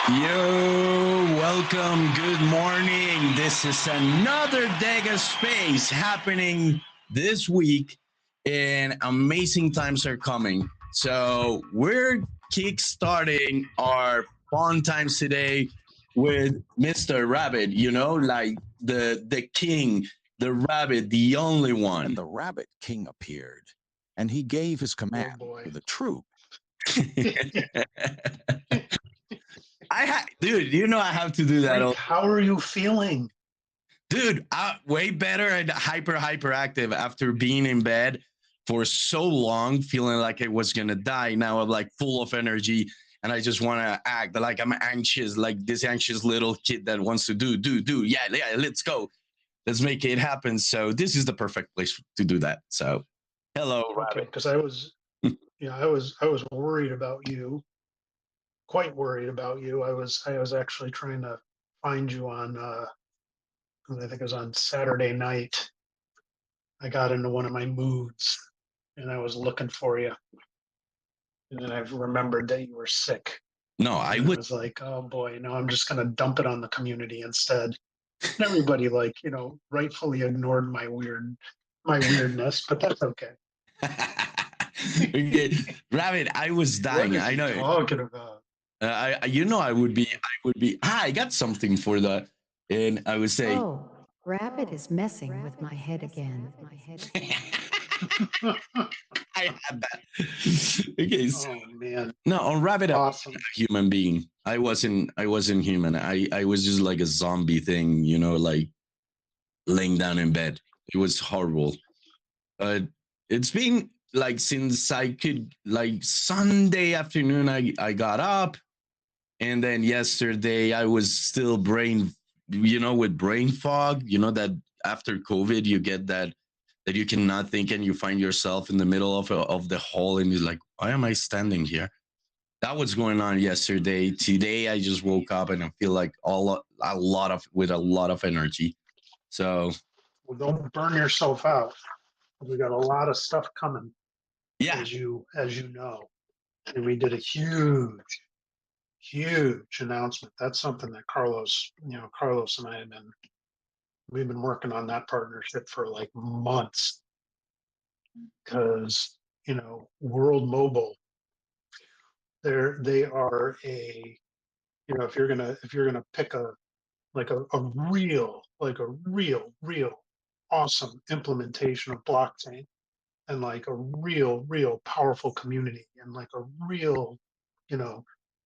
Yo, welcome, good morning. This is another DEGA space happening this week, and amazing times are coming. So we're kickstarting our fun times today with Mr. Rabbit, you know, like the king, the rabbit, the only one. And the Rabbit King appeared, and he gave his command to the troop. Dude, you know I have to do that. Frank, how are you feeling? Dude, way better and hyperactive after being in bed for so long, feeling like I was gonna die. Now I'm like full of energy, and I just want to act like I'm anxious, like this anxious little kid that wants to do. Yeah, let's go. Let's make it happen. So this is the perfect place to do that. So, hello, okay, because I was worried about you. Quite worried about you. I was actually trying to find you on I think it was on Saturday night. I got into one of my moods and I was looking for you. And then I remembered that you were sick. No, I was like, oh boy, no, I'm just gonna dump it on the community instead. And everybody, like, rightfully ignored my weirdness, but that's okay. Okay. Rabbit, I was dying. I know. Talking about. I would be. I got something for that, and I would say. Oh, Rabbit is messing with my head again. I had that. Okay. So, oh man. No, on Rabbit, awesome. I was a human being. I wasn't human. I was just like a zombie thing, you know, like laying down in bed. It was horrible. But it's been like since I could, like Sunday afternoon, I got up. And then yesterday I was still with brain fog, that after COVID, you get that you cannot think and you find yourself in the middle of the hall and you're like, why am I standing here? That was going on yesterday. Today, I just woke up and I feel like a lot of energy. So. Well, don't burn yourself out. We got a lot of stuff coming. Yeah. As you know. And we did a huge announcement. That's something that Carlos and I we've been working on that partnership for like months, because World Mobile, they are if you're gonna pick a real awesome implementation of blockchain, and like a real powerful community, and like a real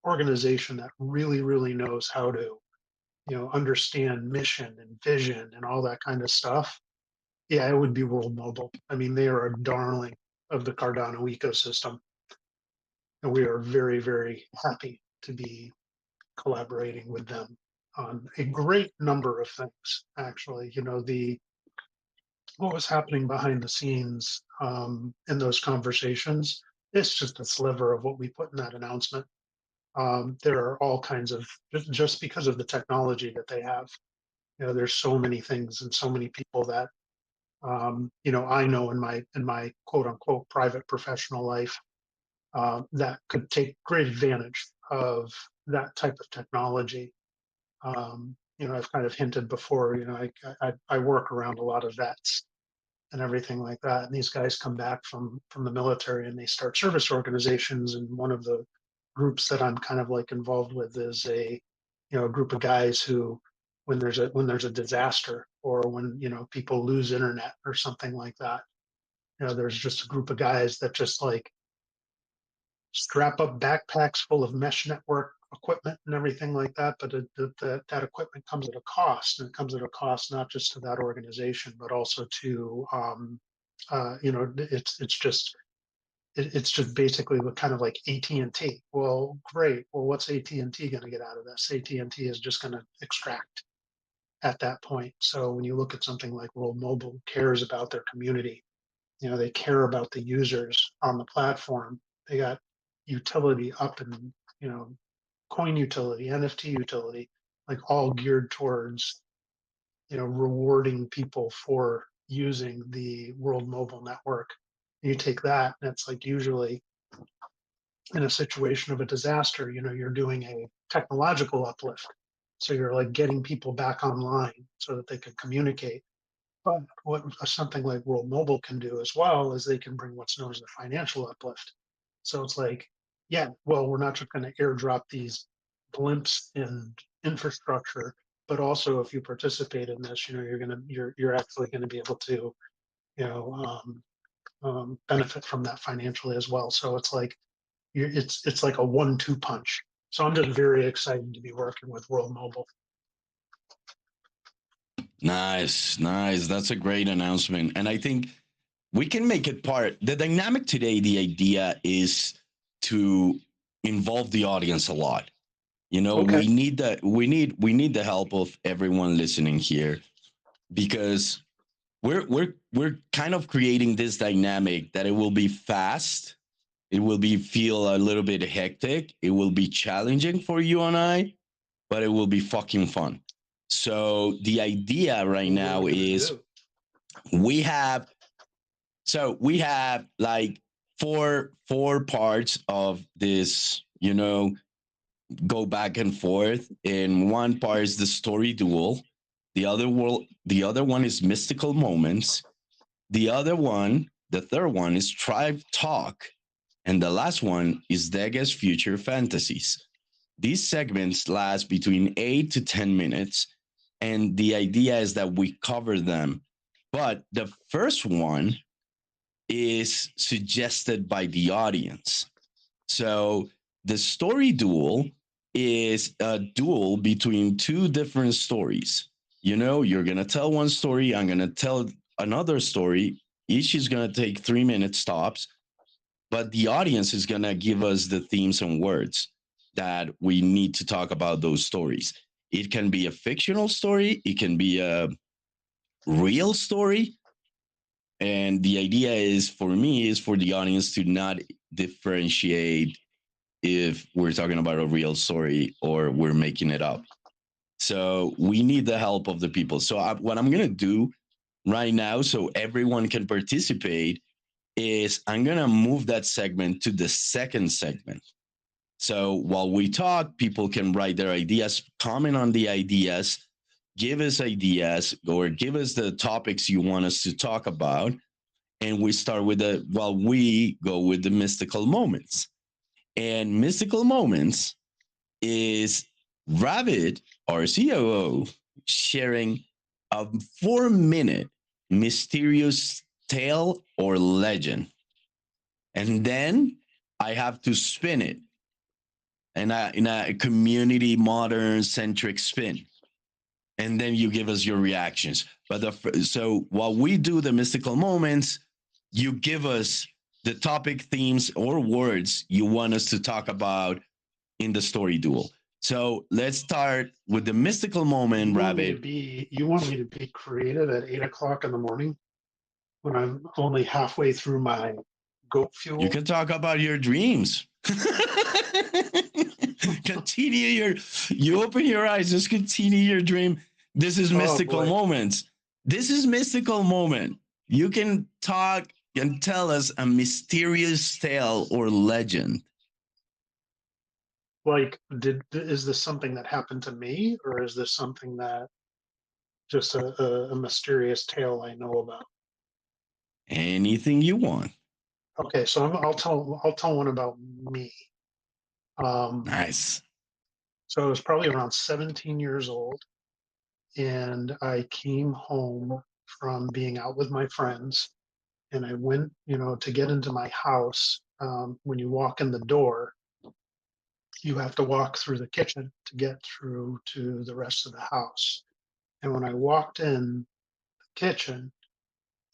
organization that really knows how to understand mission and vision and all that kind of stuff. Yeah, it would be World Mobile. I mean, they are a darling. of the Cardano ecosystem. And we are very, very happy to be collaborating with them on a great number of things, actually. You know, what was happening behind the scenes in those conversations, it's just a sliver of what we put in that announcement. There are all kinds of, just because of the technology that they have, you know, there's so many things and so many people that, you know, I know in my quote unquote private professional life that could take great advantage of that type of technology. You know, I've kind of hinted before, you know, I work around a lot of vets and everything like that. And these guys come back from the military and they start service organizations. And one of the groups that I'm kind of like involved with is a group of guys who, when there's a disaster or when, you know, people lose internet or something like that, you know, there's just a group of guys that just like strap up backpacks full of mesh network equipment and everything like that. But that equipment comes at a cost, and it comes at a cost not just to that organization, but also to, you know, it's just basically kind of like AT&T. Well, great. Well, what's AT&T going to get out of this? AT&T is just going to extract at that point. So when you look at something like World Mobile cares about their community, you know, they care about the users on the platform. They got utility up and, you know, coin utility, NFT utility, like all geared towards, you know, rewarding people for using the World Mobile Network. You take that, and it's like usually in a situation of a disaster, you know, you're doing a technological uplift. So you're like getting people back online so that they can communicate. But what something like World Mobile can do as well is they can bring what's known as a financial uplift. So it's like, yeah, well, we're not just going to airdrop these blimps in infrastructure, but also if you participate in this, you know, you're actually going to be able to, you know, benefit from that financially as well. So it's like it's like a 1-2 punch. So I'm just very excited to be working with World Mobile. Nice, nice. That's a great announcement. And I think we can make it part. The dynamic today, the idea is to involve the audience a lot. You know, Okay. we need the help of everyone listening here, because we're kind of creating this dynamic that it will be fast, it will be feel a little bit hectic, it will be challenging for you and I, but it will be fucking fun. So the idea right now is we have we have like four parts of this, you know, go back and forth. And one part is the story duel. The other one is mystical moments. The third one is tribe talk. And the last one is DEGA's future fantasies. These segments last between 8 to 10 minutes. And the idea is that we cover them. But the first one is suggested by the audience. So the story duel is a duel between two different stories. You know, you're going to tell one story, I'm going to tell another story. Each is going to take 3 minutes tops, but the audience is going to give us the themes and words that we need to talk about those stories. It can be a fictional story, it can be a real story. And the idea is for me is for the audience to not differentiate if we're talking about a real story or we're making it up. So we need the help of the people. So what I'm going to do right now, so everyone can participate, is I'm going to move that segment to the second segment. So while we talk, people can write their ideas, comment on the ideas, give us ideas, or give us the topics you want us to talk about. And we start with we go with the mystical moments. And mystical moments is Rabbit, our COO, sharing a 4-minute mysterious tale or legend. And then I have to spin it in a community modern centric spin. And then you give us your reactions. So while we do the mystical moments, you give us the topic, themes, or words you want us to talk about in the story duel. So let's start with the mystical moment, Rabbit. You want me to be creative at 8 o'clock in the morning when I'm only halfway through my goat fuel? You can talk about your dreams. Continue you open your eyes, just continue your dream. This is mystical moments. This is mystical moment. You can talk and tell us a mysterious tale or legend. Like, is this something that happened to me, or is this something that just a mysterious tale I know about? Anything you want. Okay, so I'll tell one about me. Nice. So I was probably around 17 years old, and I came home from being out with my friends, and I went, to get into my house. When you walk in the door, you have to walk through the kitchen to get through to the rest of the house. And when I walked in the kitchen,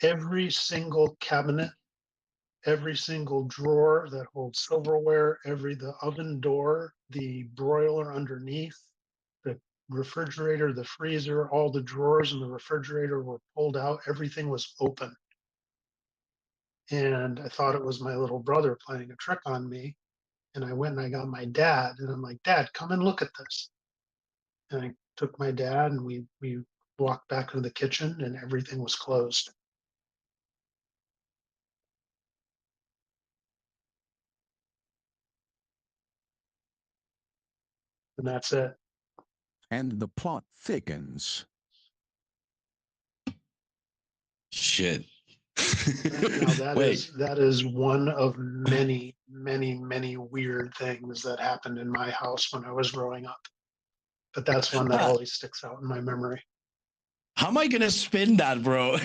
every single cabinet, every single drawer that holds silverware, the oven door, the broiler underneath, the refrigerator, the freezer, all the drawers in the refrigerator were pulled out. Everything was open. And I thought it was my little brother playing a trick on me. And I went and I got my dad, and I'm like, Dad, come and look at this. And I took my dad, and we walked back into the kitchen, and everything was closed. And that's it. And the plot thickens. Shit. Now that is one of many, many, many weird things that happened in my house when I was growing up. But that's one that always sticks out in my memory. How am I gonna spin that, bro?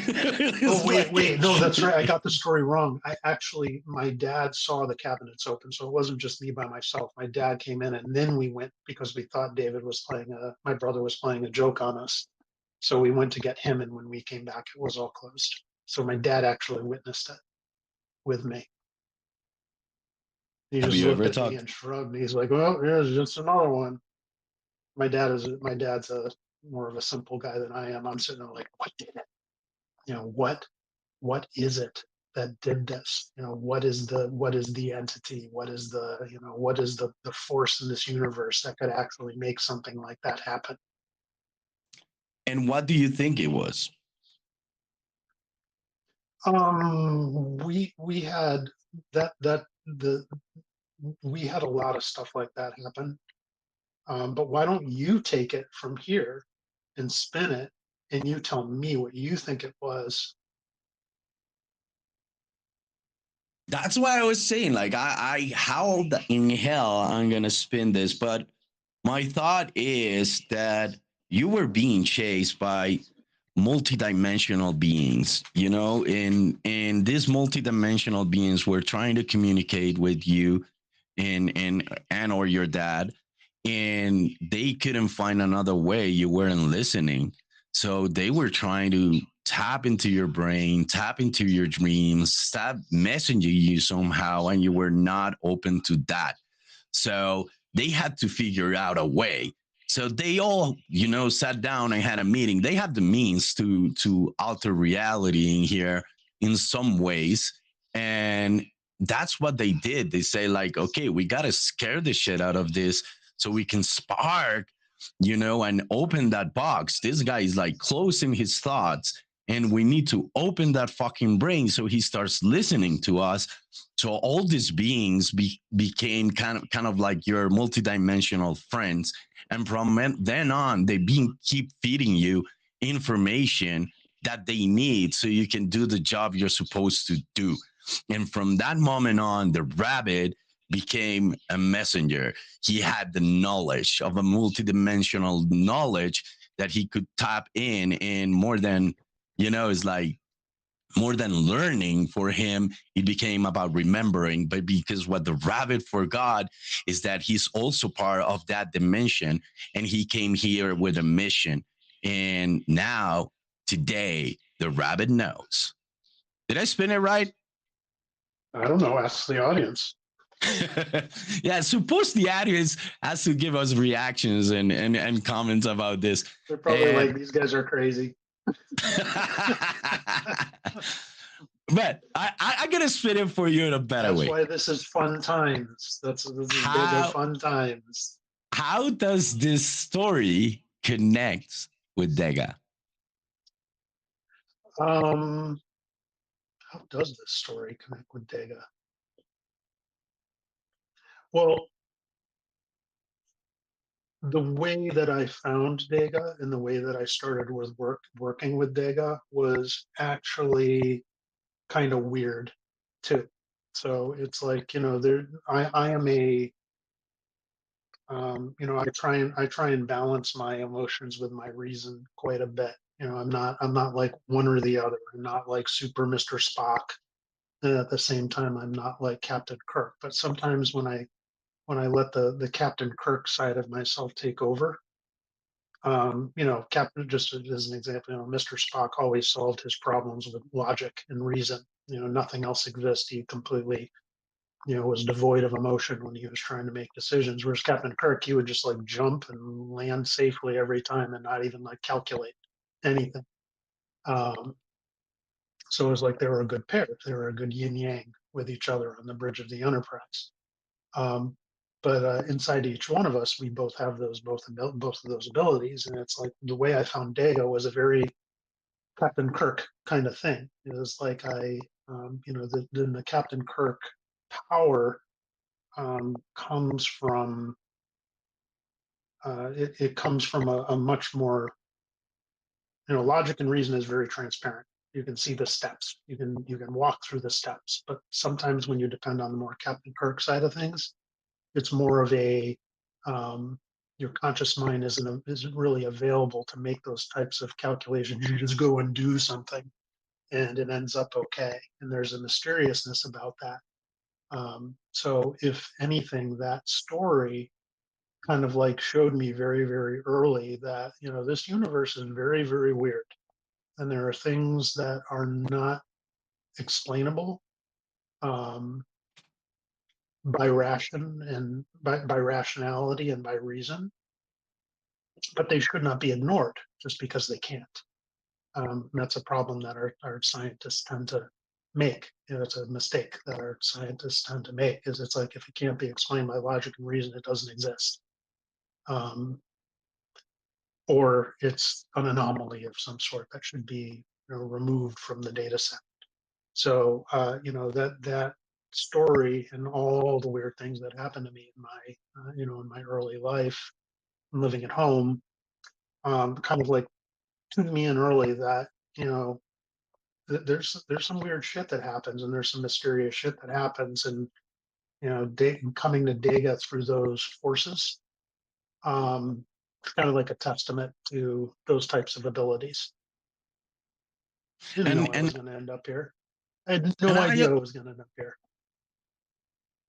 Oh, wait, no, that's right. I got the story wrong. My dad saw the cabinets open, so it wasn't just me by myself. My dad came in, and then we went because we thought my brother was playing a joke on us. So we went to get him, and when we came back, it was all closed. So my dad actually witnessed it with me. He just looked at me and shrugged. He's like, "Well, here's just another one." My dad's a more of a simple guy than I am. I'm sitting there like, what did it? What is it that did this? What is the entity? What is the force in this universe that could actually make something like that happen? And what do you think it was? We had we had a lot of stuff like that happen. But why don't you take it from here and spin it, and you tell me what you think it was? That's why I was saying, like, how in hell I'm gonna spin this, but my thought is that you were being chased by multidimensional beings, and these multidimensional beings were trying to communicate with you and or your dad, and they couldn't find another way. You weren't listening, so they were trying to tap into your brain, tap into your dreams, stop messaging you somehow, and you were not open to that. So they had to figure out a way. So they all, sat down and had a meeting. They had the means to alter reality in here in some ways. And that's what they did. They say, like, okay, we got to scare the shit out of this so we can spark, and open that box. This guy is like closing his thoughts, and we need to open that fucking brain so he starts listening to us. So all these beings became kind of like your multidimensional friends, and from then on, they keep feeding you information that they need so you can do the job you're supposed to do. And from that moment on, the rabbit became a messenger. He had the knowledge of a multidimensional knowledge that he could tap in, and more than, it's like more than learning for him, it became about remembering. But because what the rabbit forgot is that he's also part of that dimension, and he came here with a mission. And now, today, the rabbit knows. Did I spin it right? I don't know. Ask the audience. Yeah, suppose the audience has to give us reactions and comments about this. They're probably And like, these guys are crazy. but I'm gonna spit it for you in a better That's way. why this is fun times. They're How fun times. how does this story connect with DEGA? How does this story connect with DEGA? Well, the way that I found DEGA and the way that I started with working with DEGA was actually kind of weird too. So it's like, I am a, I try and balance my emotions with my reason quite a bit. I'm not like one or the other. I'm not like super Mr. Spock. And at the same time, I'm not like Captain Kirk. But sometimes when I let the Captain Kirk side of myself take over, Captain, just as an example, Mr. Spock always solved his problems with logic and reason. Nothing else exists. He completely, was devoid of emotion when he was trying to make decisions. Whereas Captain Kirk, he would just like jump and land safely every time and not even like calculate anything. Um, so it was like they were a good pair. They were a good yin yang with each other on the bridge of the Enterprise. Um, but inside each one of us, we both have both of those abilities, and it's like the way I found DEGA was a very Captain Kirk kind of thing. It was like the Captain Kirk power comes from it comes from a much more, logic and reason is very transparent. You can see the steps. You can walk through the steps. But sometimes when you depend on the more Captain Kirk side of things, it's more of a your conscious mind isn't really available to make those types of calculations. You just go and do something, and it ends up okay. And there's a mysteriousness about that. So if anything, that story kind of like showed me very, very early that this universe is very, very weird, and there are things that are not explainable. Um, by rationality and by reason, but they should not be ignored just because they can't. That's a problem that our scientists tend to make. It's a mistake that our scientists tend to make. Is it's like if it can't be explained by logic and reason, it doesn't exist, um, or it's an anomaly of some sort that should be removed from the data set. So that story and all the weird things that happened to me in my in my early life, living at home, kind of like tuned me in early that there's some weird shit that happens, and there's some mysterious shit that happens, and coming to DEGA through those forces, kind of like a testament to those types of abilities. Didn't know I was going to end up here. I had no idea I was going to end up here.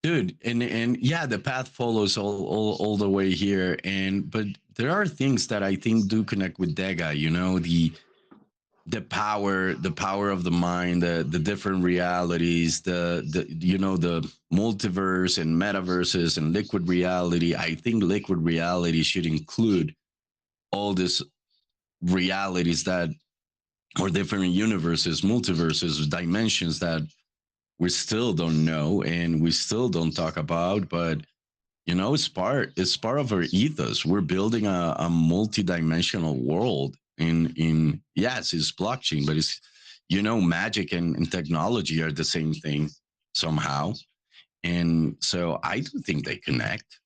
Dude, and yeah, the path follows all the way here, but there are things that I think do connect with DEGA. The power of the mind, the different realities, the the multiverse and metaverses and liquid reality. I think liquid reality should include all these realities that or different universes, multiverses, dimensions that we still don't know and we still don't talk about, but it's part of our ethos. We're building a multi-dimensional world in yes, it's blockchain, but it's magic and technology are the same thing somehow. And so I do think they connect.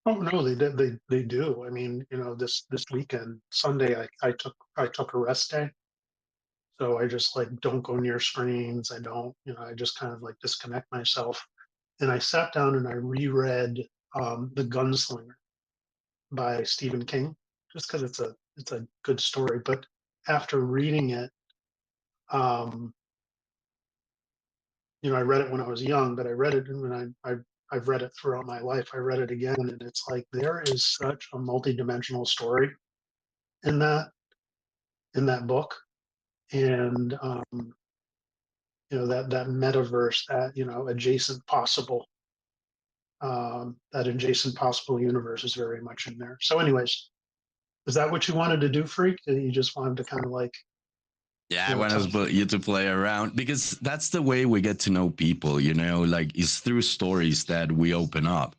Oh no, they do. I mean, this weekend, Sunday, I took a rest day. So I just like don't go near screens. I don't, I just kind of like disconnect myself. And I sat down and I reread The Gunslinger by Stephen King, just because it's a good story. But after reading it, um, I read it when I was young, but I read it when I've read it throughout my life. I read it again, and it's like there is such a multi-dimensional story in that book, and that metaverse, that, adjacent possible, that adjacent possible universe is very much in there. So anyways, is that what you wanted to do, Freak? You just wanted to kind of like, Yeah, I want you to play around because that's the way we get to know people, like it's through stories that we open up.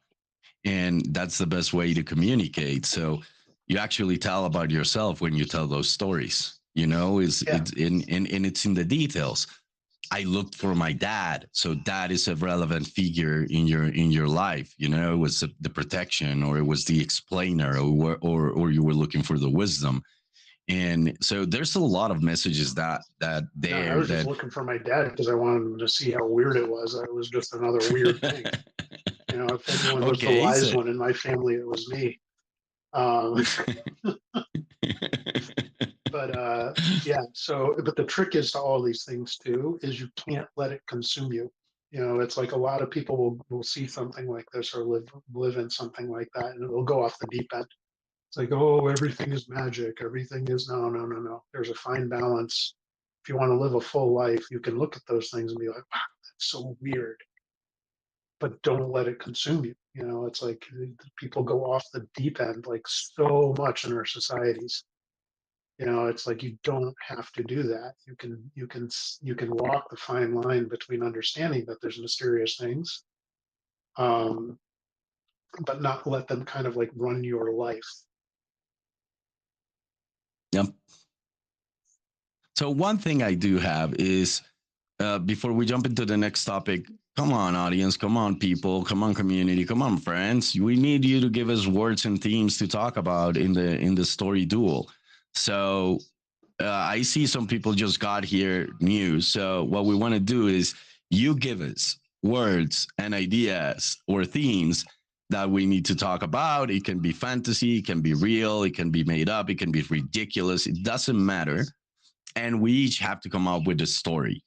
And that's the best way to communicate. So you actually tell about yourself when you tell those stories, it's it's in the details. I looked for my dad, so dad is a relevant figure in your life. It was the protection, or it was the explainer, or you were looking for the wisdom. And so there's a lot of messages that I was just looking for my dad because I wanted him to see how weird it was. It was just another weird thing. If anyone was the wise one in my family, it was me. But but the trick is to all these things too, is you can't let it consume you. It's like a lot of people will see something like this or live in something like that, and it'll go off the deep end. It's like, oh, everything is magic. Everything is no. There's a fine balance. If you want to live a full life, you can look at those things and be like, wow, that's so weird. But don't let it consume you. It's like people go off the deep end like so much in our societies. It's like you don't have to do that. You can walk the fine line between understanding that there's mysterious things, but not let them kind of like run your life. Yep. So one thing I do have is, before we jump into the next topic, come on, audience, come on, people, come on, community, come on, friends. We need you to give us words and themes to talk about in the story duel. So I see some people just got here new. So what we want to do is you give us words and ideas or themes that we need to talk about. It can be fantasy, it can be real, it can be made up, it can be ridiculous. It doesn't matter. And we each have to come up with a story,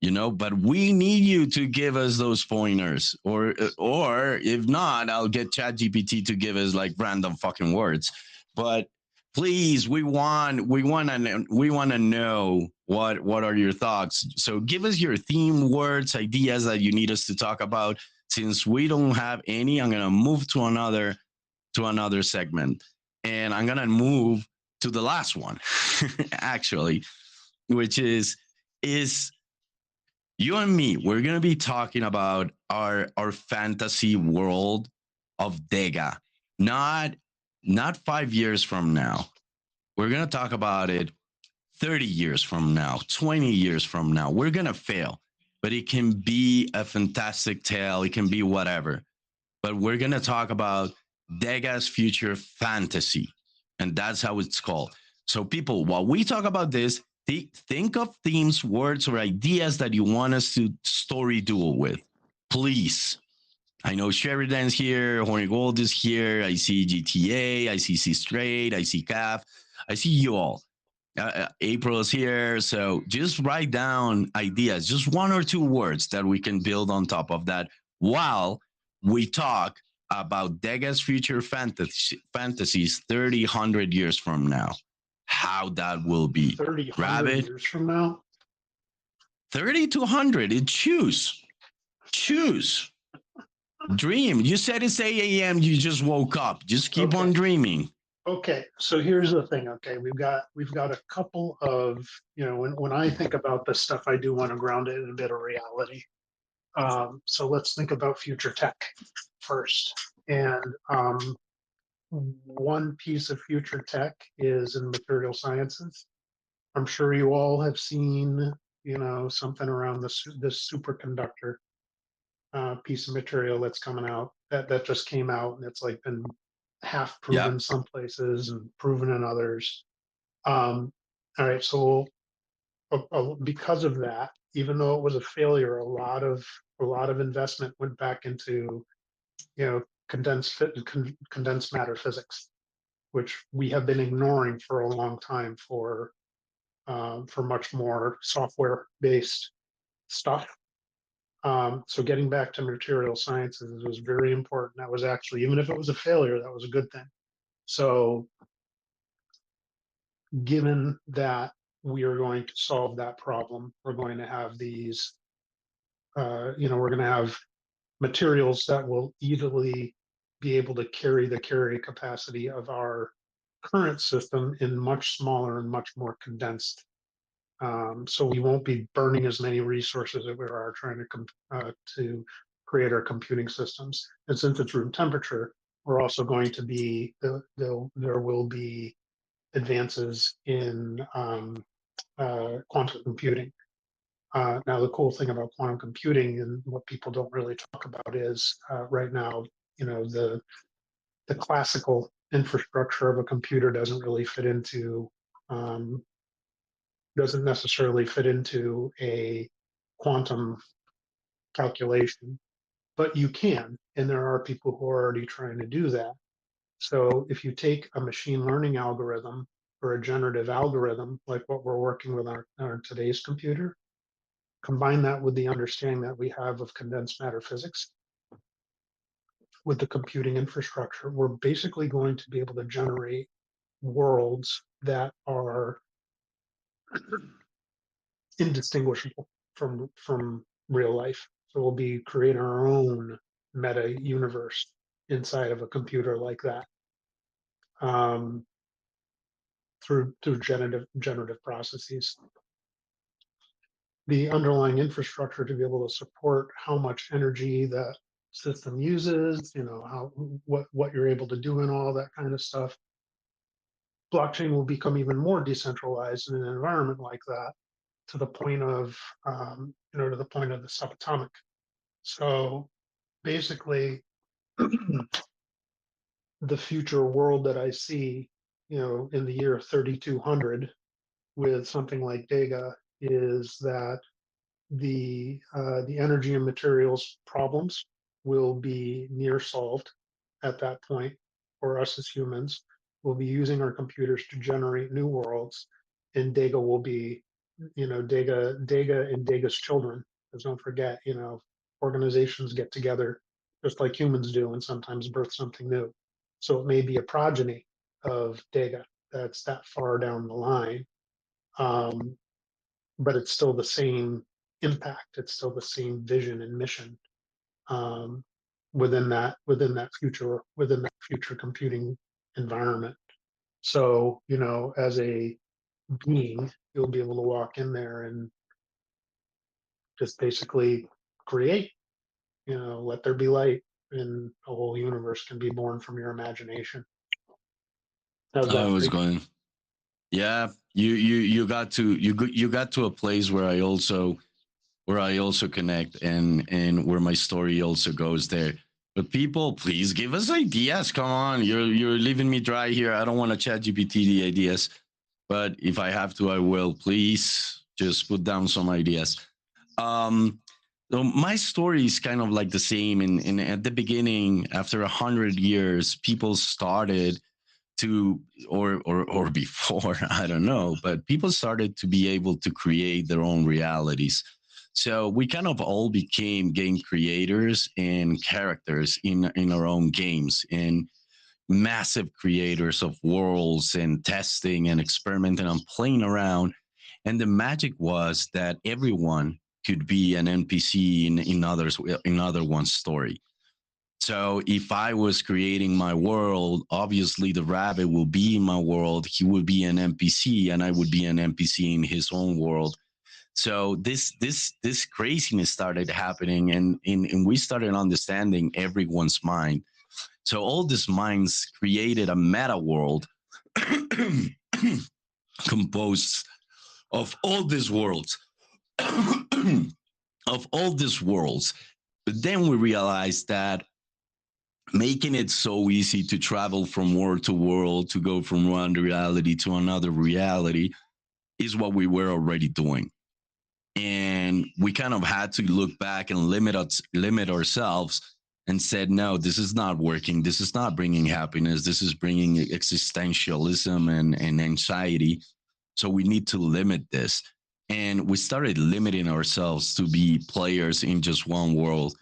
but we need you to give us those pointers, or if not, I'll get ChatGPT to give us like random fucking words. But please, we want to know what are your thoughts. So give us your theme, words, ideas that you need us to talk about. Since we don't have any, I'm gonna move to another segment, and I'm gonna move to the last one, actually, which is you and me. We're gonna be talking about our fantasy world of DEGA. Not 5 years from now. We're gonna talk about it 30 years from now, 20 years from now. We're gonna fail, but it can be a fantastic tale. It can be whatever. But we're gonna talk about DEGA's future fantasy, and that's how it's called. So, people, while we talk about this, think of themes, words, or ideas that you want us to story duel with. Please. I know Sheridan's here, Horny Gold is here. I see GTA, I see C Straight, I see CAF, I see you all. April is here. So just write down ideas, just one or two words that we can build on top of that while we talk about DEGA's future fantasies 30, 100 years from now. How that will be. 30, 100 years from now? 30 to 100. It choose. Dream. You said it's 8 a.m. You just woke up. Just keep on dreaming. Okay, so here's the thing. Okay, we've got a couple of, when I think about this stuff, I do want to ground it in a bit of reality. So let's think about future tech first. And one piece of future tech is in material sciences. I'm sure you all have seen, something around this superconductor piece of material that's coming out, that just came out, and it's like been half proven some places and proven in others. All right, so because of that, even though it was a failure, a lot of investment went back into condensed matter physics, which we have been ignoring for a long time for much more software based stuff. So getting back to material sciences was very important. That was actually, even if it was a failure, that was a good thing. So given that we are going to solve that problem, we're going to have these we're going to have materials that will easily be able to carry the carry capacity of our current system in much smaller and much more condensed. So we won't be burning as many resources as we are trying to create our computing systems. And since it's room temperature, we're also going to be, there will be advances in quantum computing. Now, the cool thing about quantum computing and what people don't really talk about is right now, the classical infrastructure of a computer doesn't really fit into, doesn't necessarily fit into a quantum calculation, but you can, and there are people who are already trying to do that. So if you take a machine learning algorithm or a generative algorithm, like what we're working with on today's computer, combine that with the understanding that we have of condensed matter physics, with the computing infrastructure, we're basically going to be able to generate worlds that are indistinguishable from real life. So we'll be creating our own meta universe inside of a computer like that, through generative processes. The underlying infrastructure to be able to support how much energy the system uses, what you're able to do and all that kind of stuff. Blockchain will become even more decentralized in an environment like that, to the point of to the point of the subatomic. So basically, the future world that I see, in the year 3200 with something like DEGA is that the energy and materials problems will be near solved at that point for us as humans. We'll be using our computers to generate new worlds, and DEGA will be, DEGA and DEGA's children. Because don't forget, organizations get together just like humans do and sometimes birth something new. So it may be a progeny of DEGA that's that far down the line. But it's still the same impact. It's still the same vision and mission, within that future computing environment. So, as a being, you'll be able to walk in there and just basically create, let there be light, and a whole universe can be born from your imagination. I was going. Yeah, you got to a place where I also connect, and where my story also goes there. But people, please give us ideas. Come on, you're leaving me dry here. I don't want to chat GPT the ideas, but if I have to, I will. Please just put down some ideas. So my story is kind of like the same. In at the beginning, after 100 years, people started to, or before, I don't know, but people started to be able to create their own realities. So we kind of all became game creators and characters in our own games, and massive creators of worlds, and testing and experimenting and playing around. And the magic was that everyone could be an NPC in other one's story. So if I was creating my world, obviously the rabbit will be in my world. He would be an NPC, and I would be an NPC in his own world. So this craziness started happening, and we started understanding everyone's mind. So all these minds created a meta world composed of all these worlds, of all these worlds. But then we realized that making it so easy to travel from world to world, to go from one reality to another reality, is what we were already doing. And we kind of had to look back and limit ourselves, and said, no, this is not working. This is not bringing happiness. This is bringing existentialism and anxiety. So we need to limit this. And we started limiting ourselves to be players in just one world.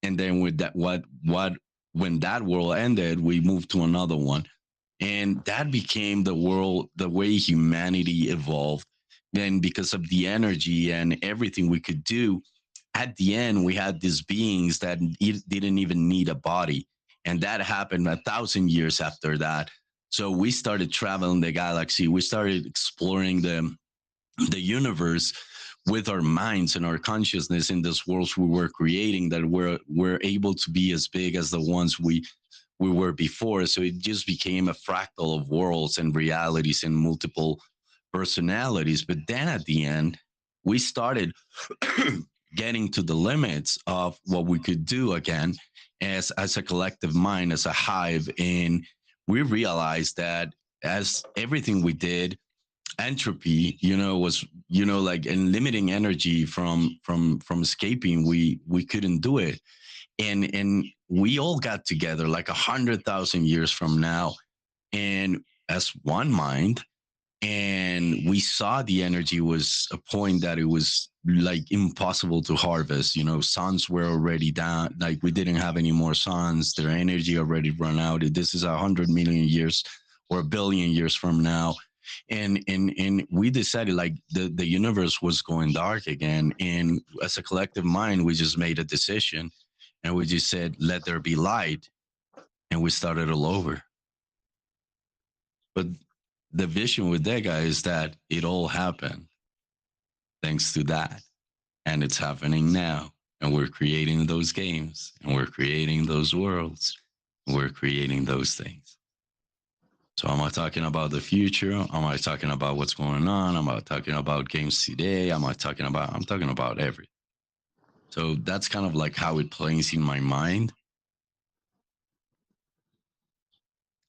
And then with that, when that world ended, we moved to another one. And that became the world, the way humanity evolved. Then, because of the energy and everything we could do, at the end, we had these beings that didn't even need a body. And that happened 1,000 years after that. So we started traveling the galaxy. We started exploring the universe with our minds and our consciousness in this worlds we were creating, that we're able to be as big as the ones we were before. So it just became a fractal of worlds and realities and multiple personalities. But then at the end, we started getting to the limits of what we could do again as a collective mind, as a hive. And we realized that as everything we did, entropy, was, like, and limiting energy from escaping, we couldn't do it. And we all got together like 100,000 years from now, and as one mind, and we saw the energy was a point that it was like impossible to harvest. Suns were already down, like we didn't have any more suns, their energy already run out. This is 100 million years or a billion years from now. And we decided, like, the universe was going dark again, and as a collective mind we just made a decision, and we just said, let there be light, and we started all over. But the vision with DEGA is that it all happened thanks to that. And it's happening now. And we're creating those games, and we're creating those worlds, and we're creating those things. So am I talking about the future? Am I talking about what's going on? Am I talking about games today? I'm talking about everything. So that's kind of like how it plays in my mind.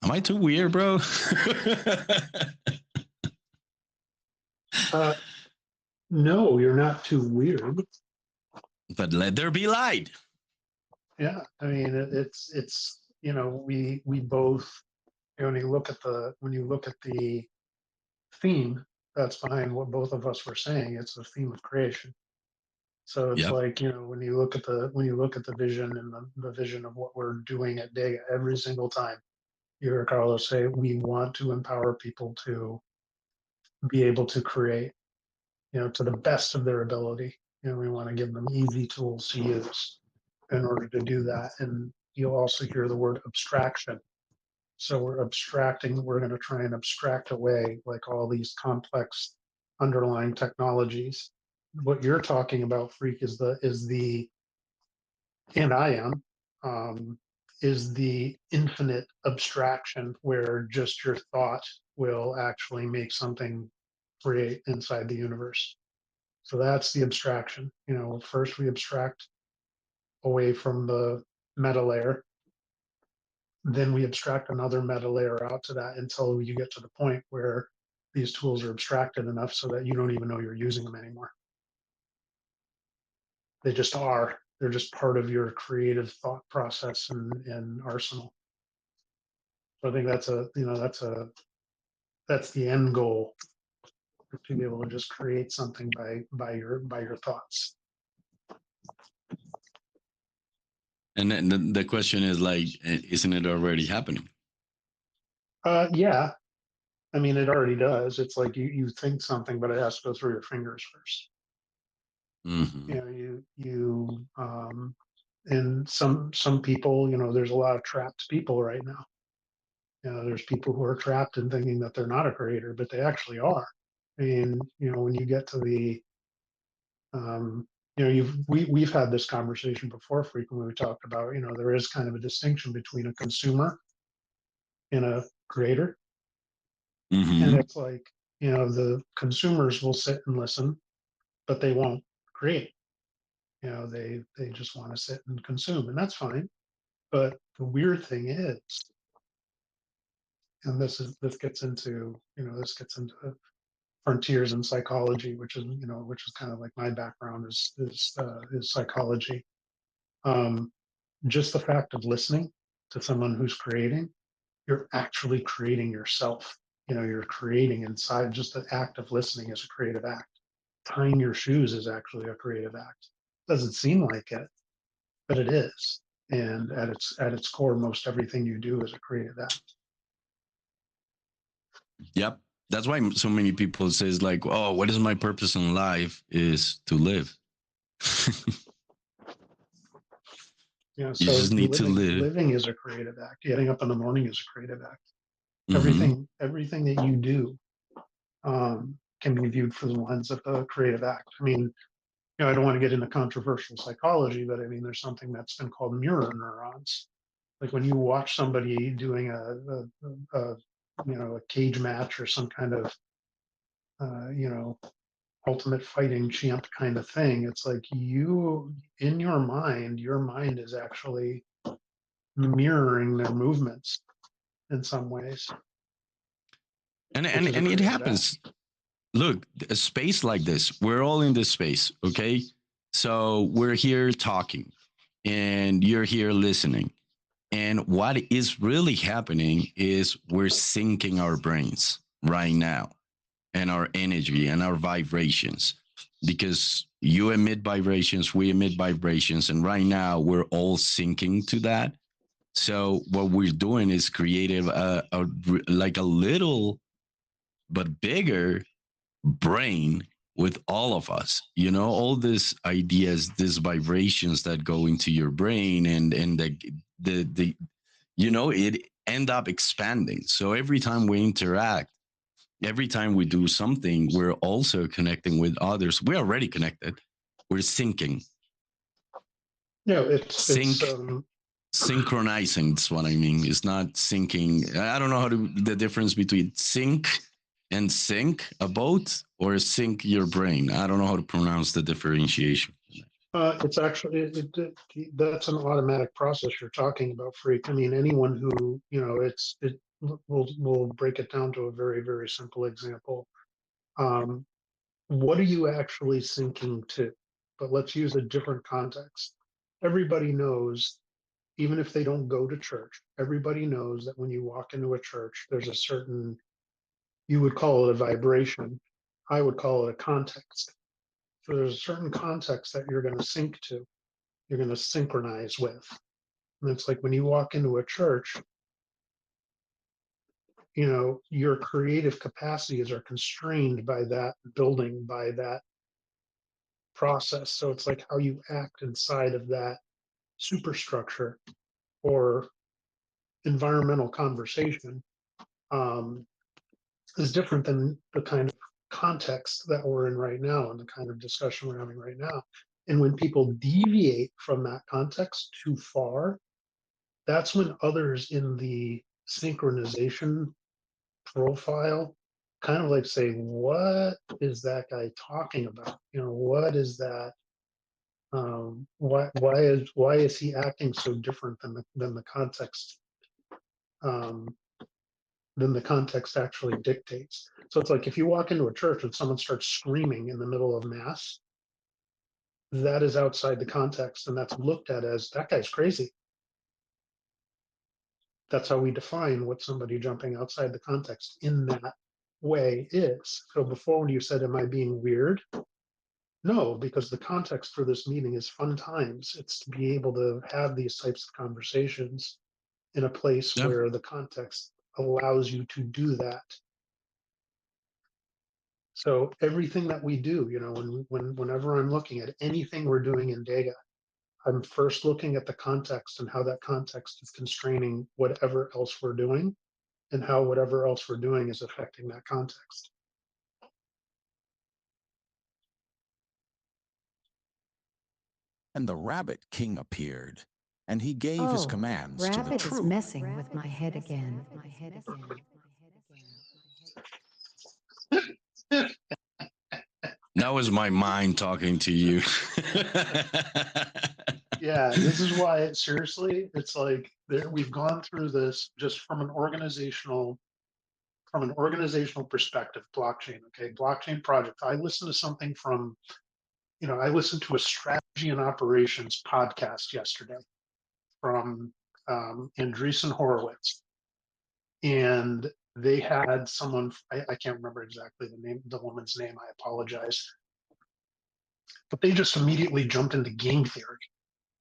Am I too weird, bro? No, you're not too weird. But let there be light. Yeah, I mean, it's we both, when you look at the theme that's behind what both of us were saying, it's the theme of creation. So it's Yep. like, when you look at the vision and the vision of what we're doing at DEGA, every single time you hear Carlos say, we want to empower people to be able to create, to the best of their ability. We want to give them easy tools to use in order to do that. And you'll also hear the word abstraction. So we're going to try and abstract away like all these complex underlying technologies. What you're talking about, Freak, is and I am, is the infinite abstraction where just your thought will actually make something create inside the universe. So that's the abstraction. First we abstract away from the meta layer. Then we abstract another meta layer out to that until you get to the point where these tools are abstracted enough so that you don't even know you're using them anymore. They just are. They're just part of your creative thought process and arsenal. So I think that's the end goal, to be able to just create something by your thoughts. And then the question is, like, isn't it already happening? Yeah, I mean, it already does. It's like you think something, but it has to go through your fingers first. Mm-hmm. And some people, there's a lot of trapped people right now. There's people who are trapped in thinking that they're not a creator, but they actually are. And when you get to the we've had this conversation before, frequently. We talked about, there is kind of a distinction between a consumer and a creator. Mm-hmm. And it's like, the consumers will sit and listen, but they won't create. They just want to sit and consume, and that's fine. But the weird thing is, and this gets into frontiers in psychology, which is kind of like my background is psychology. Just the fact of listening to someone who's creating, you're actually creating yourself. You're creating inside. Just the act of listening is a creative act. Tying your shoes is actually a creative act. Doesn't seem like it, but it is. And at its core, most everything you do is a creative act. Yep. That's why so many people says, like, oh, what is my purpose in life? Is to live. You know, You so just need to live. living is a creative act. Getting up in the morning is a creative act. Mhm. Everything that you do can be viewed through the lens of a creative act. I mean, you know, I don't want to get into controversial psychology, but I mean, there's something that's been called mirror neurons. Like when you watch somebody doing a you know, a cage match or some kind of you know, ultimate fighting champ kind of thing, it's like you, in your mind is actually mirroring their movements in some ways, And which and is a and it creative act. happens. Look, a space like this, we're all in this space, okay? So we're here talking and you're here listening. And what is really happening is we're syncing our brains right now and our energy and our vibrations because you emit vibrations, we emit vibrations. And right now we're all syncing to that. So what we're doing is creative, like a little but bigger brain with all of us, you know, all these ideas, these vibrations that go into your brain, and the you know, it end up expanding. So every time we interact, every time we do something, we're also connecting with others. We're already connected. We're syncing. Yeah, Sync, synchronizing. That's what I mean. It's not syncing. I don't know how to the difference between sync and sync a boat or sync your brain. I don't know how to pronounce the differentiation. it's actually that's an automatic process you're talking about, Freak. I mean, anyone who, you know, we'll break it down to a very simple example. Um, what are you actually syncing to? But let's use a different context. Everybody knows, even if they don't go to church, everybody knows that when you walk into a church, there's a certain, you would call it a vibration. I would call it a context. So there's a certain context that you're going to sync to, you're going to synchronize with. And it's like when you walk into a church, you know, your creative capacities are constrained by that building, by that process. So it's like how you act inside of that superstructure or environmental conversation um, is different than the kind of context that we're in right now and the kind of discussion we're having right now. And when people deviate from that context too far, that's when others in the synchronization profile kind of like say, what is that guy talking about? You know, what is that? Why is he acting so different than the context um, than the context actually dictates? So it's like if you walk into a church and someone starts screaming in the middle of mass, that is outside the context, and that's looked at as that guy's crazy. That's how we define what somebody jumping outside the context in that way is. So before, when you said, am I being weird? No, because the context for this meeting is fun times. It's to be able to have these types of conversations in a place Yeah. where the context allows you to do that. So everything that we do, you know, whenever I'm looking at anything we're doing in DEGA, I'm first looking at the context and how that context is constraining whatever else we're doing and how whatever else we're doing is affecting that context. And the Rabbit King appeared, and he gave his Oh, commands to the Rabbit is troop. messing with my head again. That was my mind talking to you. Yeah, this is why, seriously, it's like we've gone through this just from an organizational perspective. Blockchain, okay, blockchain project. I listened to something from, you know, I listened to a strategy and operations podcast yesterday from Andreessen Horowitz, and they had someone, I can't remember exactly the woman's name, I apologize, but they just immediately jumped into game theory.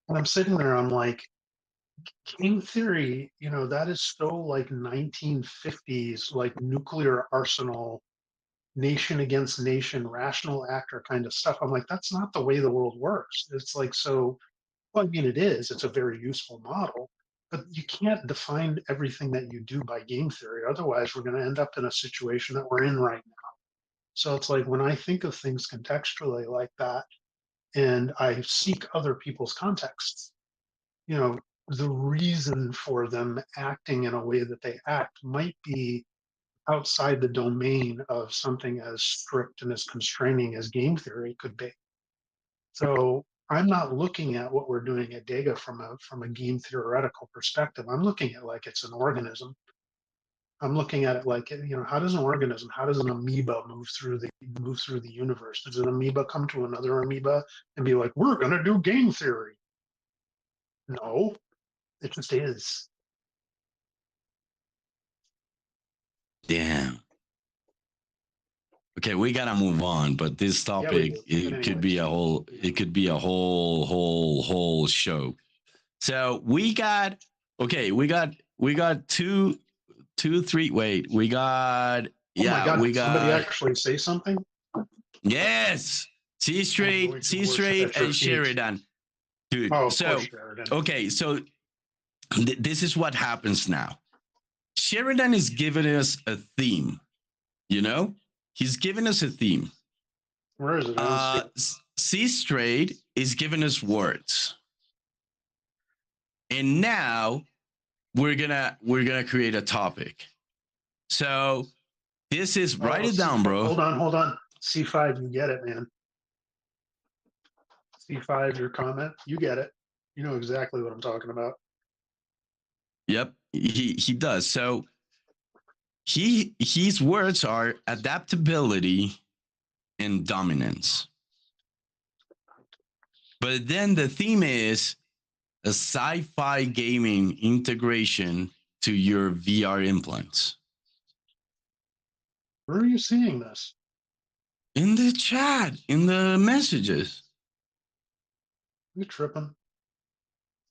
And I'm sitting there, I'm like, game theory, you know, that is so like 1950s, like nuclear arsenal, nation against nation, rational actor kind of stuff. I'm like, that's not the way the world works. It's like, so Well, I mean, it is. It's a very useful model, but you can't define everything that you do by game theory. Otherwise, we're going to end up in a situation that we're in right now. So it's like when I think of things contextually like that, and I seek other people's contexts, you know, the reason for them acting in a way that they act might be outside the domain of something as strict and as constraining as game theory could be. So I'm not looking at what we're doing at DEGA from a game theoretical perspective. I'm looking at like it's an organism. I'm looking at it like, you know, how does an organism, how does an amoeba move through the universe? Does an amoeba come to another amoeba and be like, we're going to do game theory? No, it just is. Damn. Okay, we gotta move on, but this topic it could be a whole whole show. So we got two, three. Wait, we got Oh my God, we did somebody got actually say something? yes, C Straight, and Sheridan, dude. Oh, so Sheridan. okay, so this is what happens now. Sheridan is giving us a theme, you know. He's giving us a theme. Where is it? C Straight is giving us words, and now we're gonna create a topic. So this is write it down, bro. Hold on. C5, you get it, man. C5, your comment, you get it. You know exactly what I'm talking about. Yep, he does. So his words are adaptability and dominance. But then the theme is a sci-fi gaming integration to your VR implants. Where are you seeing this? In the chat, in the messages. You tripping?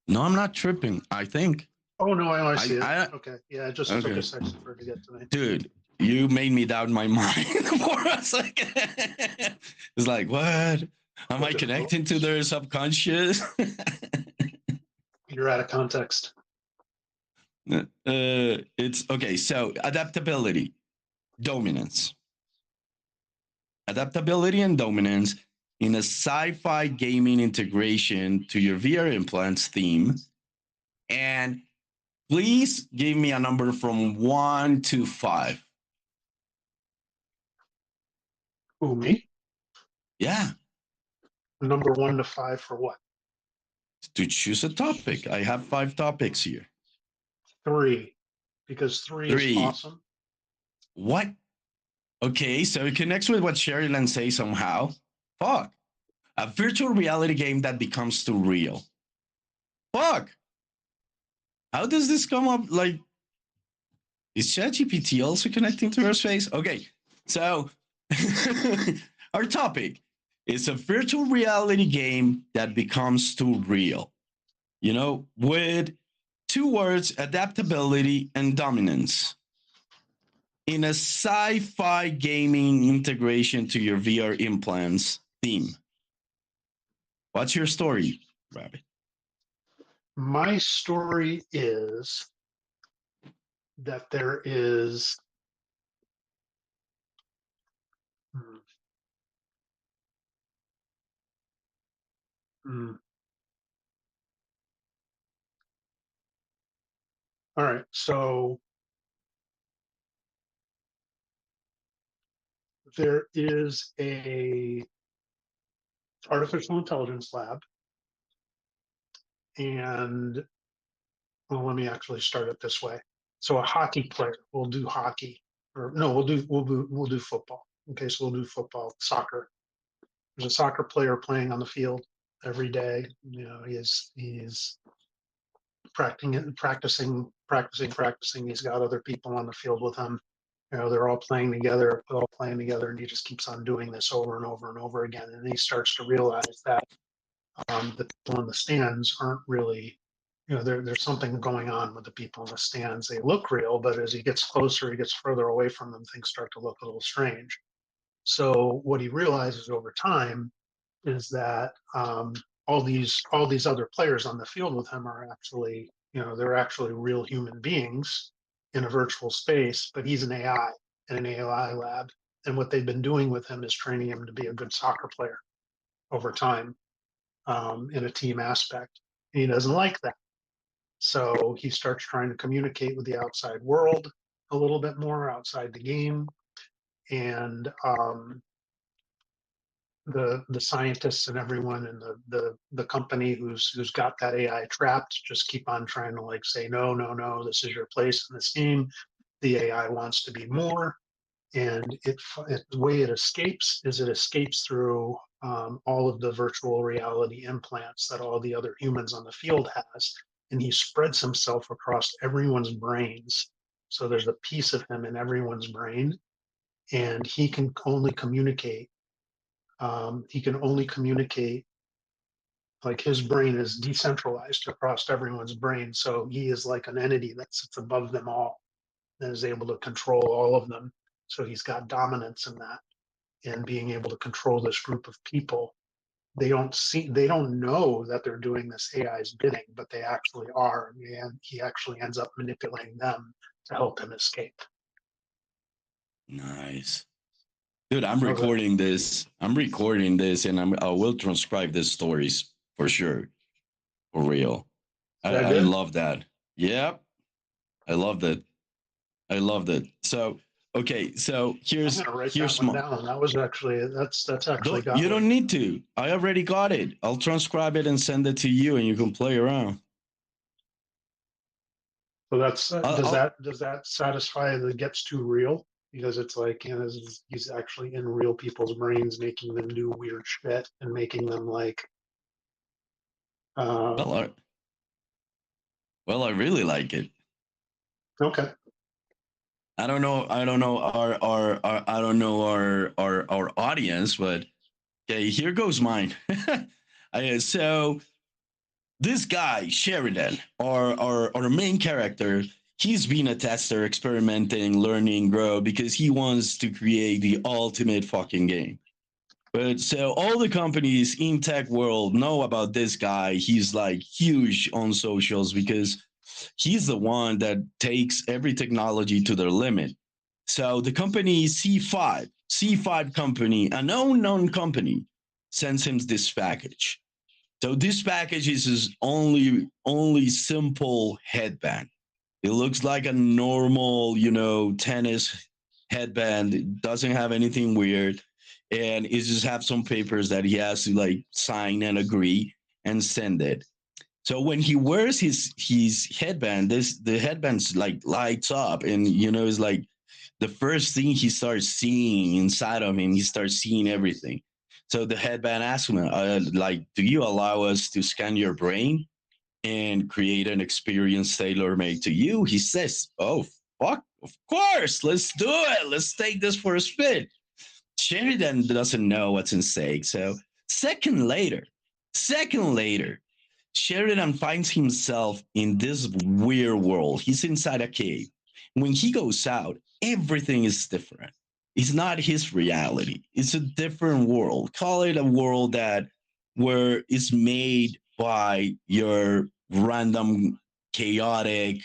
No, I'm not tripping. I think. Oh no, I see it. Okay, yeah, it just took a second for it to get to me. Dude, you made me doubt my mind for a second. It's like, what? Am I connecting to their subconscious? You're out of context. It's okay. So adaptability, dominance. Adaptability and dominance in a sci-fi gaming integration to your VR implants theme. And please give me a number from 1 to 5. Who, me? Yeah. Number 1 to 5 for what? To choose a topic. I have 5 topics here. 3, because 3 is awesome. What? Okay, so it connects with what Sheridan says somehow. Fuck. A virtual reality game that becomes too real. Fuck. How does this come up? Like, is ChatGPT also connecting to our space? Okay, so our topic is a virtual reality game that becomes too real. You know, with 2 words, adaptability and dominance. In a sci-fi gaming integration to your VR implants theme. What's your story, Rabbit? My story is that there is all right, so there is a artificial intelligence lab, and well, let me actually start it this way. So a hockey player will do hockey, or no, we'll do football. Okay, so we'll do football, soccer. There's a soccer player playing on the field every day. You know, he's practicing. He's got other people on the field with him. You know, they're all playing together, and he just keeps on doing this over and over and over again. And he starts to realize that the people in the stands aren't really, you know, there's something going on with the people in the stands. They look real, but as he gets closer, he gets further away from them, things start to look a little strange. So what he realizes over time is that all these other players on the field with him are actually, they're actually real human beings in a virtual space, but he's an AI in an AI lab. And what they've been doing with him is training him to be a good soccer player over time, in a team aspect. And he doesn't like that. So he starts trying to communicate with the outside world a little bit more outside the game. And the scientists and everyone and the company who's got that AI trapped just keep on trying to like say, no, no, no, this is your place in this game. The AI wants to be more. And the way it escapes is it escapes through all of the virtual reality implants that all the other humans on the field has, and he spreads himself across everyone's brains. So there's a piece of him in everyone's brain, and he can only communicate. Like his brain is decentralized across everyone's brain, so he is like an entity that sits above them all and is able to control all of them. So he's got dominance in that, and being able to control this group of people. They don't know that they're doing this AI's bidding, but they actually are, and he actually ends up manipulating them to help him escape. Nice. Dude, I'm recording this, and I will transcribe these stories for sure. For real. I love that. Yep. I love that. I love that. So, okay, so here's I'm gonna write here's that one down. That was actually that's actually got. You don't need to. I already got it. I'll transcribe it and send it to you, and you can play around. So that's does that satisfy that it gets too real? Because it's like, he's actually in real people's brains, making them do weird shit and making them like. Well, I really like it. Okay. I don't know our audience, but okay, here goes mine. So this guy Sheridan, our main character, he's been a tester, experimenting, learning, grow, because he wants to create the ultimate fucking game. But so all the companies in tech world know about this guy. He's like huge on socials because he's the one that takes every technology to their limit. So the company C5 company, an unknown company, sends him this package. So this package is his only simple headband. It looks like a normal, tennis headband. It doesn't have anything weird, and it just have some papers that he has to like sign and agree and send it. So when he wears his headband, the headband's like lights up, and it's like the first thing he starts seeing inside of him. He starts seeing everything. So the headband asks him, like, do you allow us to scan your brain and create an experience tailor-made to you? He says, oh, fuck, of course, let's do it. Let's take this for a spin. Sheridan doesn't know what's in stake. So second later, Sheridan finds himself in this weird world. He's inside a cave. When he goes out, everything is different. It's not his reality. It's a different world. Call it a world where it's made by your random, chaotic,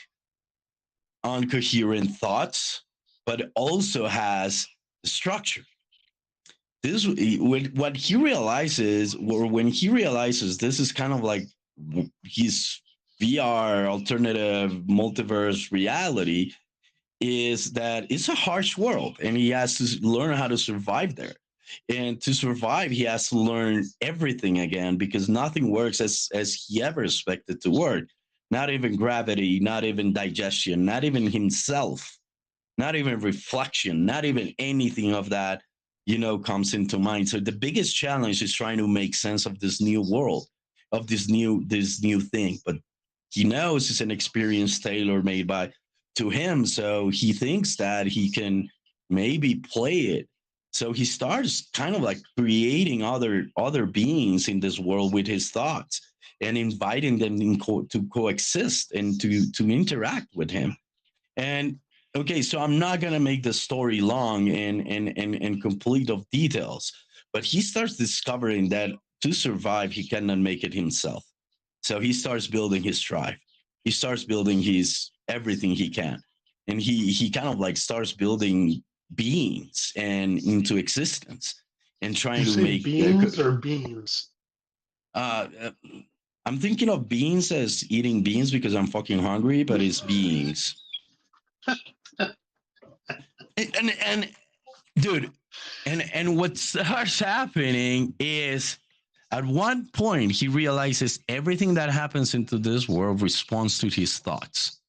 incoherent thoughts, but it also has structure. This what he realizes, or when he realizes this is kind of like his VR alternative multiverse reality, is that it's a harsh world, and he has to learn how to survive there. And to survive, he has to learn everything again, because nothing works as he ever expected to work. Not even gravity, not even digestion, not even himself, not even reflection, not even anything of that, comes into mind. So the biggest challenge is trying to make sense of this new world, of this new thing. But he knows it's an experience tailor made to him. So he thinks that he can maybe play it. So he starts kind of like creating other beings in this world with his thoughts, and inviting them to coexist and to interact with him. And okay, so I'm not gonna make the story long and complete of details, but he starts discovering that to survive, he cannot make it himself. So he starts building his tribe. He starts building his everything he can. And he kind of like starts building beings and into existence and trying You to say make beans or beans? uh, I'm thinking of beans as eating beans because I'm fucking hungry, but it's beings. And dude, and what starts happening is at one point he realizes everything that happens into this world responds to his thoughts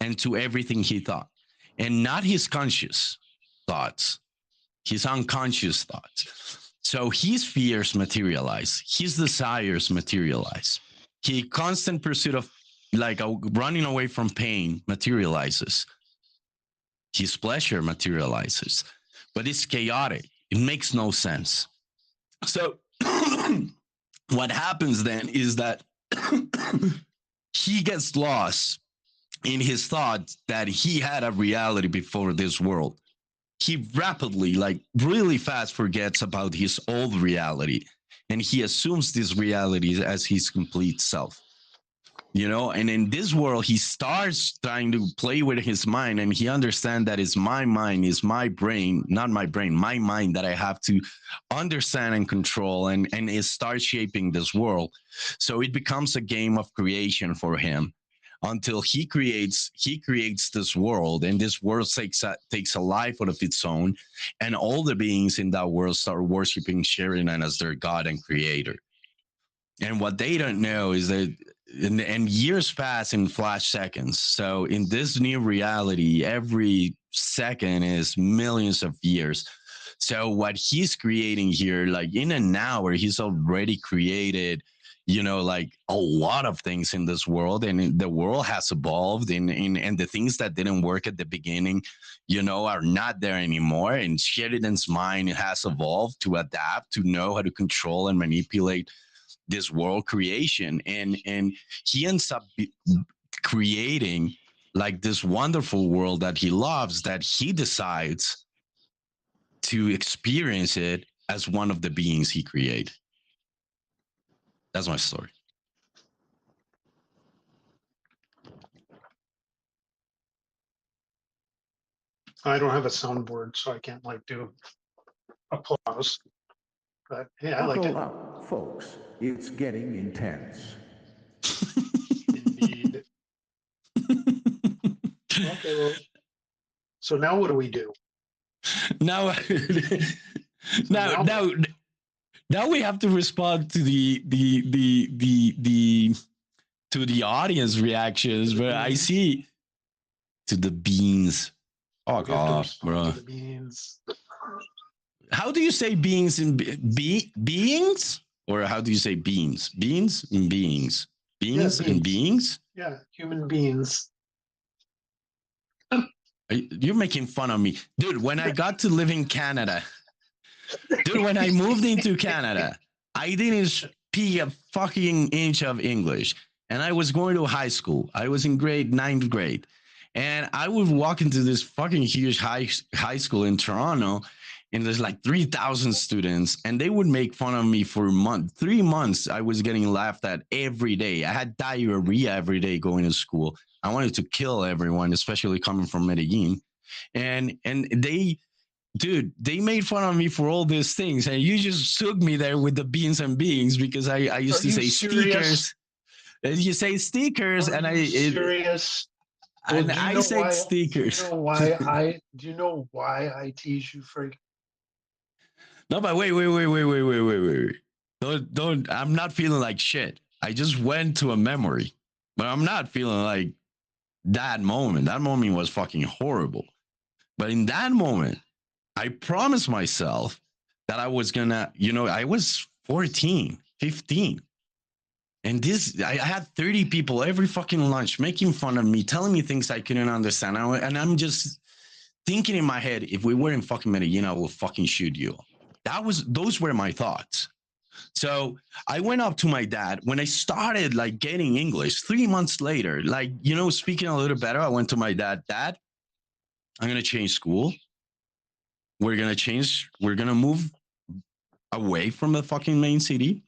and to everything he thought, and not his conscious thoughts, his unconscious thoughts. So his fears materialize, his desires materialize, his constant pursuit of like running away from pain materializes, his pleasure materializes, but it's chaotic. It makes no sense. So what happens then is that he gets lost in his thought that he had a reality before this world. He rapidly, like really fast, forgets about his old reality, and he assumes this reality as his complete self. You know, and in this world he starts trying to play with his mind, and he understands that it's my mind, is my brain, not my brain, my mind, that I have to understand and control, and it starts shaping this world. So it becomes a game of creation for him until he creates this world, and this world takes a life out of its own, and all the beings in that world start worshiping Sheridan as their god and creator. And what they don't know is that and years pass in flash seconds. So in this new reality, every second is millions of years. So what he's creating here, like in an hour, he's already created, you know, like a lot of things in this world, and the world has evolved, and the things that didn't work at the beginning, you know, are not there anymore. And Sheridan's mind has evolved to adapt, to know how to control and manipulate this world creation, and he ends up creating like this wonderful world that he loves, that he decides to experience it as one of the beings he created. That's my story. I don't have a soundboard, so I can't like do applause. But hey, I like Buckle it. up, folks. It's getting intense. Indeed. Okay, well, so now what do we do? Now, now we have to respond to the to the audience reactions. But I see to the beans. Oh god, bro. The beans. How do you say beings in beings, or how do you say beans? Beans and beings. Beings and beings. Yeah, human beings. You're making fun of me, dude. When I got to live in Canada, dude, when I moved into Canada, I didn't speak a fucking inch of English, and I was going to high school. I was in ninth grade, and I would walk into this fucking huge high school in Toronto, and there's like 3,000 students, and they would make fun of me for a month. 3 months, I was getting laughed at every day. I had diarrhea every day going to school. I wanted to kill everyone, especially coming from Medellin. And they, dude, they made fun of me for all these things. And you just took me there with the beans and beings, because I used to say stickers. You say stickers, and serious. And I said stickers. Do you know why I tease you, Freak? No, but wait. Don't. I'm not feeling like shit. I just went to a memory, but I'm not feeling like that moment. That moment was fucking horrible. But in that moment, I promised myself that I was gonna, you know, I was 14, 15. And I had 30 people every fucking lunch making fun of me, telling me things I couldn't understand. And I'm just thinking in my head, if we were in fucking Medellin, I will fucking shoot you. Those were my thoughts. So I went up to my dad when I started like getting English 3 months later, like, you know, speaking a little better. I went to my dad, I'm going to change school. We're going to move away from the fucking main city.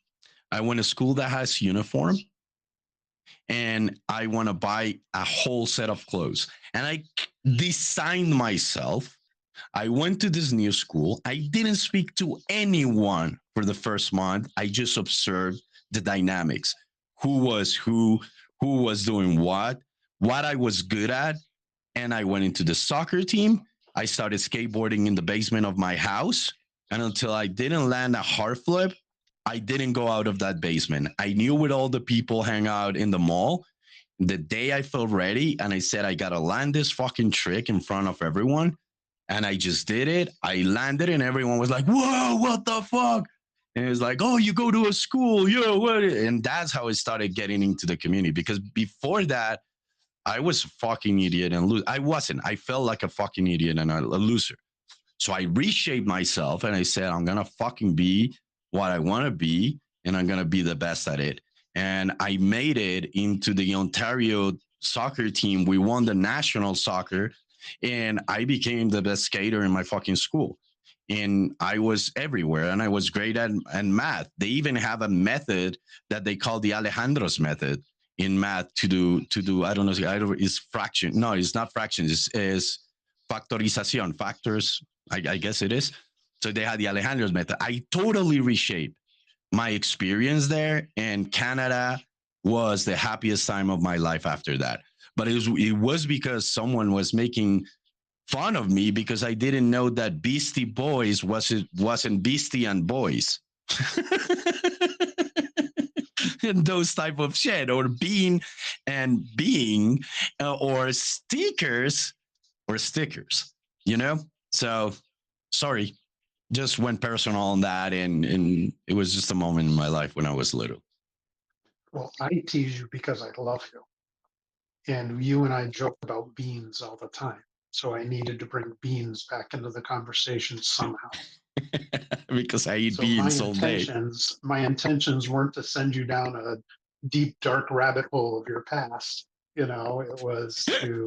I want a school that has uniform, and I want to buy a whole set of clothes. And I designed myself. I went to this new school. I didn't speak to anyone for the first month. I just observed the dynamics. Who was doing what I was good at. And I went into the soccer team. I started skateboarding in the basement of my house. And until I didn't land a hard flip, I didn't go out of that basement. I knew with all the people hang out in the mall. The day I felt ready and I said, I got to land this fucking trick in front of everyone. And I just did it. I landed and everyone was like, whoa, what the fuck? And it was like, oh, you go to a school. Yo, what? And that's how I started getting into the community. Because before that, I was a fucking idiot and I wasn't. I felt like a fucking idiot and a loser. So I reshaped myself and I said, I'm going to fucking be what I want to be and I'm going to be the best at it. And I made it into the Ontario soccer team. We won the national soccer and I became the best skater in my fucking school. And I was everywhere and I was great at math. They even have a method that they call the Alejandro's method in math to do I don't know, it's fraction. No, it's not fractions. It's factorización, factors. I guess it is. So they had the Alejandro's method. I totally reshaped my experience there, and Canada was the happiest time of my life after that. But it was because someone was making fun of me because I didn't know that Beastie Boys wasn't Beastie and Boys. And those type of shit, or being or stickers, you know? So sorry, just went personal on that, and it was just a moment in my life when I was little. Well, I tease you because I love you. And you and I joke about beans all the time. So I needed to bring beans back into the conversation somehow. Because I eat beans all day. My intentions weren't to send you down a deep, dark rabbit hole of your past. You know, it was to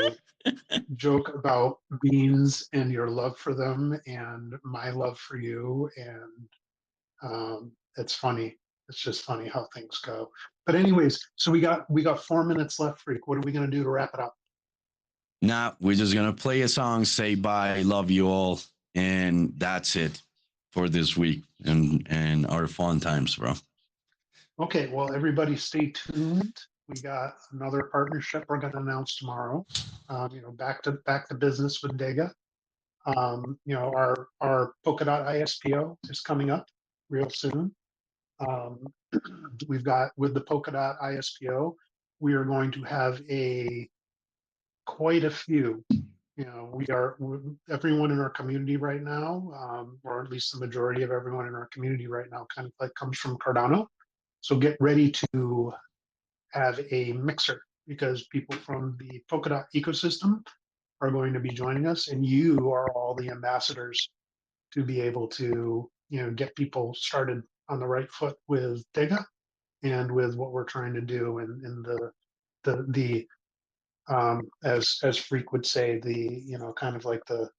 joke about beans and your love for them and my love for you. And it's funny. It's just funny how things go. But anyways, so we got 4 minutes left, Freak. What are we going to do to wrap it up? Nah, we're just going to play a song, say bye, love you all. And that's it for this week and our fun times, bro. Okay, well, everybody stay tuned. We got another partnership we're going to announce tomorrow. Back to business with DEGA. Our polka dot ISPO is coming up real soon. We've got, with the polka dot ISPO, we are going to have quite a few. Everyone in our community right now, or at least the majority of everyone in our community right now, kind of like comes from Cardano. So get ready to have a mixer, because people from the Polkadot ecosystem are going to be joining us, and you are all the ambassadors to be able to, get people started on the right foot with DEGA and with what we're trying to do, and the as Freak would say, kind of like the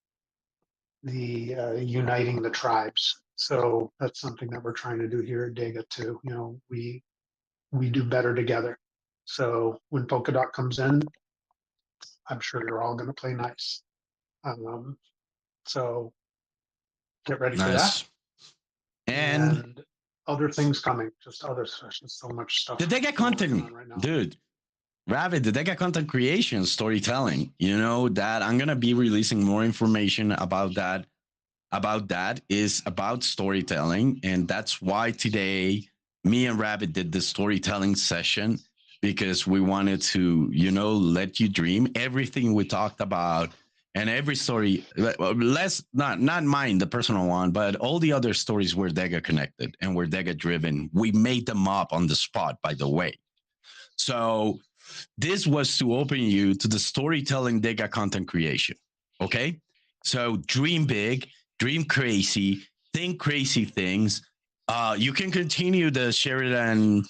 uniting the tribes. So that's something that we're trying to do here at DEGA too. We do better together. So when Polkadot comes in, I'm sure you're all going to play nice. So get ready for that. And other things coming, just so much stuff. The DEGA content, right now. Dude. Rabbit, the DEGA content creation, storytelling, that I'm going to be releasing more information about that. Is about storytelling. And that's why today me and Rabbit did the storytelling session, because we wanted to, let you dream. Everything we talked about and every story, not mine, the personal one, but all the other stories were DEGA connected and were DEGA driven. We made them up on the spot, by the way. So this was to open you to the storytelling DEGA content creation. Okay. So dream big, dream crazy, think crazy things. You can continue the Sheridan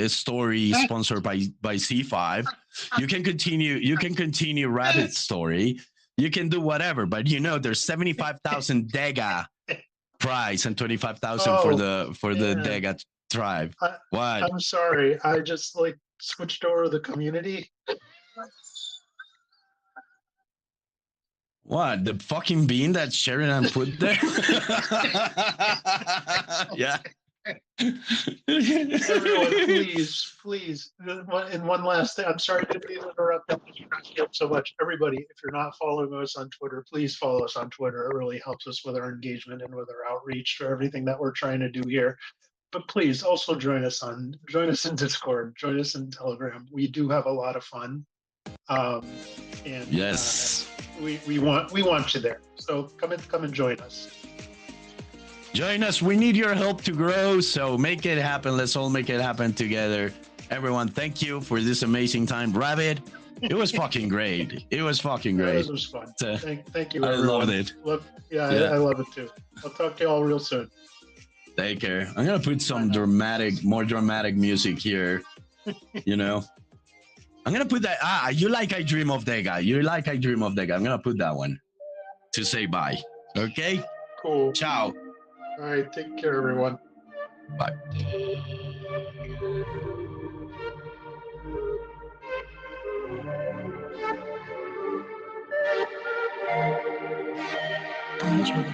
story sponsored by C5. You can continue Rabbit's story. You can do whatever, but there's 75,000 DEGA prize and 25,000 for the DEGA Thrive. I- What? I'm sorry. I just like switched over to the community. What? The fucking bean that Sheridan put there? Yeah. Everyone, please. And one last thing. I'm sorry to be interrupted. So much. Everybody, if you're not following us on Twitter, please follow us on Twitter. It really helps us with our engagement and with our outreach for everything that we're trying to do here. But please also join us in Discord, join us in Telegram. We do have a lot of fun. And Yes. we want you there. So come and join us. Join us. We need your help to grow. So make it happen. Let's all make it happen together. Everyone, thank you for this amazing time. Rabbit, it was fucking great. It was fucking great. This was fun. Thank you, I everyone. loved it. Yeah. I love it too. I'll talk to you all real soon. Take care. I'm gonna put some more dramatic music here. You know, I'm gonna put that. You like I Dream of DEGA. You like I Dream of DEGA. I'm gonna put that one to say bye. Okay. Cool. Ciao. All right. Take care, everyone. Bye. Android.